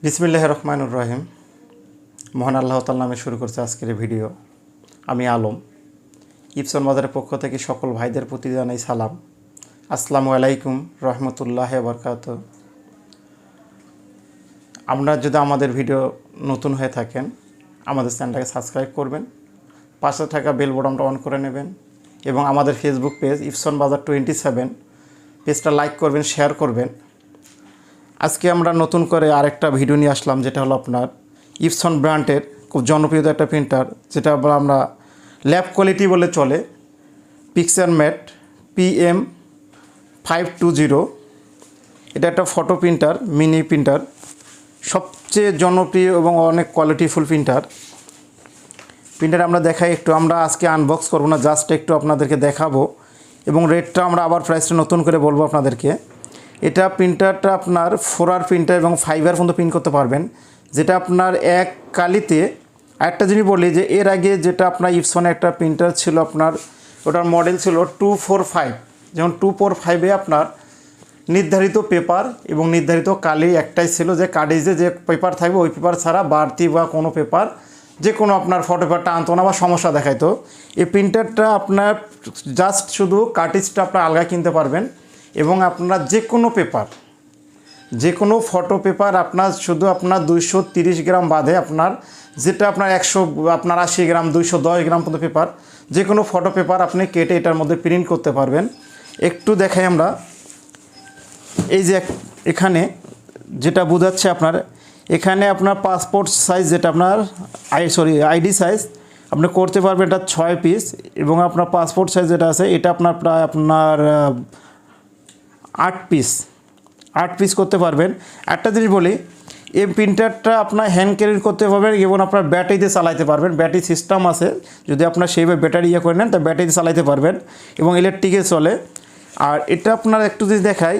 বিসমিল্লাহির রহমানির রহিম। মহান আল্লাহ তাআলার নামে শুরু করছে আজকের ভিডিও। আমি আলম, ইপসন বাজারের পক্ষ থেকে সকল ভাইদের প্রতি জানাই সালাম। আসসালামু আলাইকুম রহমতুল্লাহি ওয়া বারাকাতুহু। আপনারা যদি আমাদের ভিডিও নতুন হয়ে থাকেন আমাদের চ্যানেলটাকে সাবস্ক্রাইব করবেন, পাশে থাকা বেল বাটনটা অন করে নেবেন এবং আমাদের ফেসবুক পেজ ইপসন বাজার 27 পেজটা লাইক করবেন, শেয়ার করবেন। আজকে আমরা নতুন করে আরেকটা ভিডিও নিয়ে আসলাম, যেটা হলো আপনার ইপসন ব্র্যান্ডের খুব জনপ্রিয় একটা প্রিন্টার, যেটা আমরা ল্যাব কোয়ালিটি বলে চলে। পিক্সেলমেট PM520। এটা একটা ফটো প্রিন্টার, মিনি প্রিন্টার, সবচেয়ে জনপ্রিয় এবং অনেক কোয়ালিটিফুল প্রিন্টার। আমরা দেখাই একটু, আমরা আজকে আনবক্স করবো না, জাস্ট একটু আপনাদেরকে দেখাবো এবং রেটটা আমরা আবার প্রাইসটা নতুন করে বলবো আপনাদেরকে। এটা প্রিন্টারটা আপনার 4R প্রিন্টার এবং 5R পর্যন্ত প্রিন্ট করতে পারবেন, যেটা আপনার এক কালিতে। একটা জিনিস বলি যে এর আগে যেটা আপনার ইপসনে একটা প্রিন্টার ছিল, আপনার ওটার মডেল ছিল 245। যেমন 245-এ আপনার নির্ধারিত পেপার এবং নির্ধারিত কালি একটাই ছিল, যে কার্ডেজে যে পেপার থাকবে ওই পেপার ছাড়া বাড়তি বা কোনো পেপার যে কোনো আপনার ফটো পেপারটা আনতো না বা সমস্যা দেখাইতো। এই প্রিন্টারটা আপনার জাস্ট শুধু কার্টিজটা আপনার আলগা কিনতে পারবেন এবং আপনারা যে কোনো পেপার, যে কোনো ফটো পেপার আপনার শুধু আপনার 230 গ্রাম বাদে আপনার যেটা আপনার 180 গ্রাম 210 গ্রাম পর্যন্ত পেপার, যে কোনো ফটো পেপার আপনি কেটে এটার মধ্যে প্রিন্ট করতে পারবেন। একটু দেখাই আমরা, এই যে এখানে যেটা বোঝাচ্ছে আপনার, এখানে আপনার পাসপোর্ট সাইজ, যেটা আপনার আইডি সাইজ আপনি করতে পারবেন এটা 6 পিস, এবং আপনার পাসপোর্ট সাইজ যেটা আছে এটা আপনার প্রায় আপনার 8 পিস করতে পারবেন। একটা জিনিস বলি, এই প্রিন্টারটা আপনার হ্যান্ড ক্যারি করতে পারবেন এবং আপনার ব্যাটারিতে চালাতে পারবেন। ব্যাটারি সিস্টেম আছে, যদি আপনার সেইভাবে ব্যাটারি করে নেন তা ব্যাটারিতে চালাতে পারবেন এবং ইলেকট্রিকে চলে। আর এটা আপনার একটু যদি দেখাই,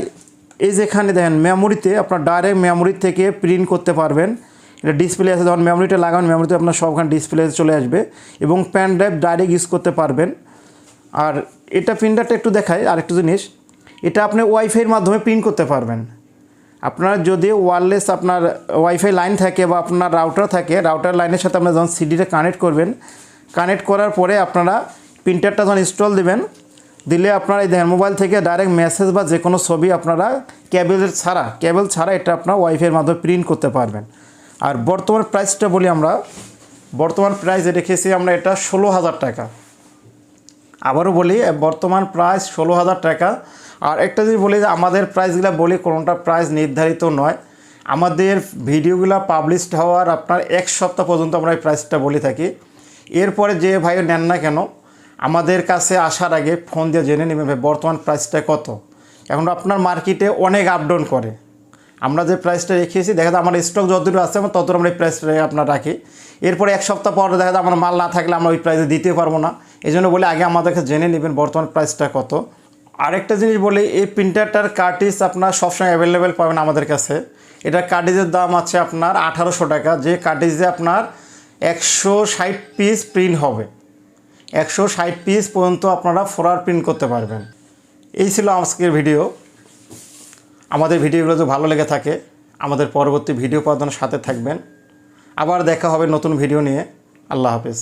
এই যেখানে দেখেন মেমোরিতে আপনার ডাইরেক্ট মেমোরি থেকে প্রিন্ট করতে পারবেন। এটা ডিসপ্লে আছে, যখন মেমোরিটা লাগান মেমোরিতে আপনার সবখানে ডিসপ্লে চলে আসবে এবং প্যান ড্রাইভ ডাইরেক্ট ইউজ করতে পারবেন। আর এটা প্রিন্টারটা একটু দেখাই আর একটু জিনিস, এটা আপনি ওয়াইফাইয়ের মাধ্যমে প্রিন্ট করতে পারবেন। আপনার যদি ওয়্যারলেস আপনার ওয়াইফাই লাইন থাকে বা আপনার রাউটার থাকে, রাউটার লাইনের সাথে আপনার যখন সিডিটা কানেক্ট করবেন, কানেক্ট করার পরে আপনারা প্রিন্টারটা যখন ইনস্টল দিলে আপনারা এই দেখেন মোবাইল থেকে ডাইরেক্ট মেসেজ বা যে কোনো ছবি আপনারা কেবল ছাড়া এটা আপনার ওয়াইফাইয়ের মাধ্যমে প্রিন্ট করতে পারবেন। আর বর্তমান প্রাইসটা বলি আমরা, বর্তমান প্রাইস রেখেছি আমরা এটা 16,000 টাকা। আবারও বলি, বর্তমান প্রাইস 16,000 টাকা। আর একটা যদি বলি যে আমাদের প্রাইসগুলো বলি, কোনোটা প্রাইস নির্ধারিত নয়, আমাদের ভিডিওগুলো পাবলিশড হওয়ার আপনার 1 সপ্তাহ পর্যন্ত আমরা এই প্রাইসটা বলে থাকি। এরপরে যে ভাই নেন না কেন, আমাদের কাছে আসার আগে ফোন দিয়ে জেনে নেবেন ভাই বর্তমান প্রাইসটা কত। এখন আপনার মার্কেটে অনেক আপ ডাউন করে, আমরা যে প্রাইসটা রেখেছি দেখা যায় আমার স্টক যতটুকু আছে তত আমরা এই প্রাইসটা আপনার রাখি। এরপরে 1 সপ্তাহ পর দেখা যায় আমার মাল না থাকলে আমরা ওই প্রাইসে দিতে পারবো না। এই জন্য বলে আগে আমাদেরকে জেনে নেবেন বর্তমান প্রাইসটা কত। আরেকটা জিনিস বলি, এই প্রিন্টারটার কার্টিজ আপনার সবসময় অ্যাভেলেবেল পাবেন আমাদের কাছে। এটা কার্টিজের দাম আছে আপনার 1800 টাকা, যে কার্টিজে আপনার 160 পিস প্রিন্ট হবে। 160 পিস পর্যন্ত আপনারা 4R প্রিন্ট করতে পারবেন। এই ছিল আজকের ভিডিও। আমাদের ভিডিওগুলো যদি ভালো লেগে থাকে আমাদের পরবর্তী ভিডিও পাওয়ার জন্য সাথে থাকবেন। আবার দেখা হবে নতুন ভিডিও নিয়ে। আল্লাহ হাফেজ।